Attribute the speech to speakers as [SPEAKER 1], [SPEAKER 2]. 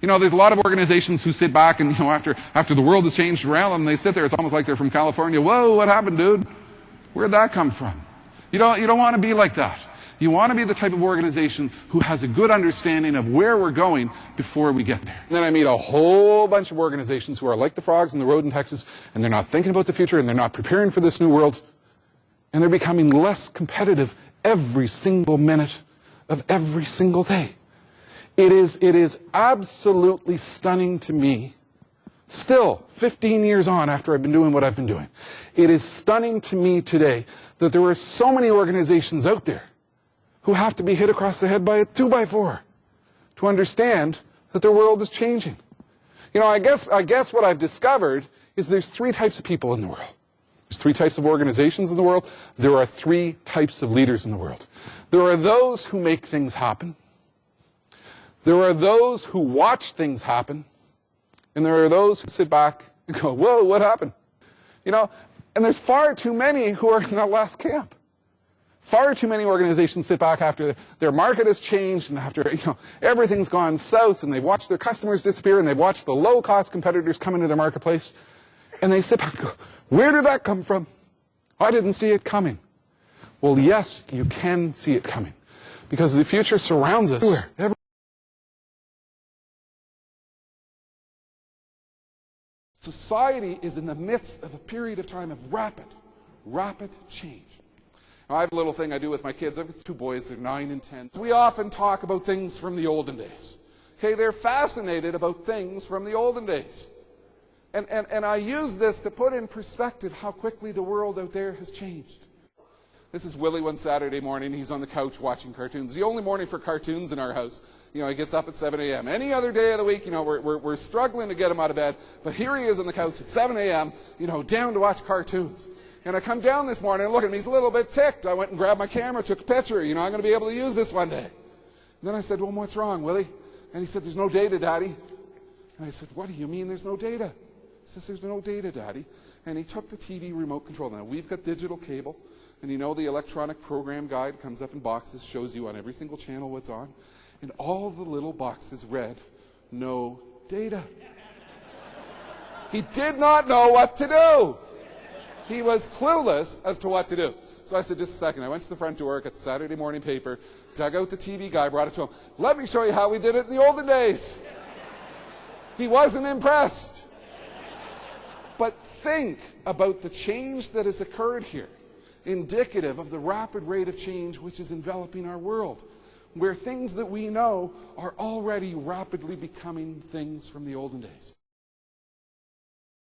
[SPEAKER 1] You know, there's a lot of organizations who sit back and, after the world has changed around them, they sit there, it's almost like they're from California. Whoa, what happened, dude? Where'd that come from? You don't want to be like that. You want to be the type of organization who has a good understanding of where we're going before we get there. And then I meet a whole bunch of organizations who are like the frogs in the road in Texas, and they're not thinking about the future, and they're not preparing for this new world, and they're becoming less competitive every single minute of every single day. It is absolutely stunning to me, still 15 years on after I've been doing what I've been doing. It is stunning to me today that there are so many organizations out there who have to be hit across the head by a 2x4 to understand that their world is changing. You know, I guess what I've discovered is there's 3 types of people in the world. There's 3 types of organizations in the world. There are 3 types of leaders in the world. There are those who make things happen. There are those who watch things happen. And there are those who sit back and go, whoa, what happened? You know, and there's far too many who are in that last camp. Far too many organizations sit back after their market has changed and after everything's gone south and they've watched their customers disappear and they've watched the low-cost competitors come into their marketplace, and they sit back and go, where did that come from? I didn't see it coming. Well, yes, you can see it coming because the future surrounds us everywhere. Society is in the midst of a period of time of rapid change. Now, I have a little thing I do with my kids. I've got 2 boys, they're 9 and 10. We often talk about things from the olden days. Okay, they're fascinated about things from the olden days. And I use this to put in perspective how quickly the world out there has changed. This is Willie one Saturday morning. He's on the couch watching cartoons. The only morning for cartoons in our house. He gets up at 7 a.m. Any other day of the week, we're struggling to get him out of bed. But here he is on the couch at 7 a.m., down to watch cartoons. And I come down this morning and look at him. He's a little bit ticked. I went and grabbed my camera, took a picture. I'm going to be able to use this one day. And then I said, well, what's wrong, Willie? And he said, there's no data, Daddy. And I said, what do you mean there's no data? He says, there's no data, Daddy. And he took the TV remote control. Now, we've got digital cable. And the electronic program guide comes up in boxes, shows you on every single channel what's on. And all the little boxes read, no data. He did not know what to do. He was clueless as to what to do. So I said, just a second. I went to the front door, got the Saturday morning paper, dug out the TV guy, brought it to him. Let me show you how we did it in the olden days. He wasn't impressed. But think about the change that has occurred here, indicative of the rapid rate of change which is enveloping our world, where things that we know are already rapidly becoming things from the olden days.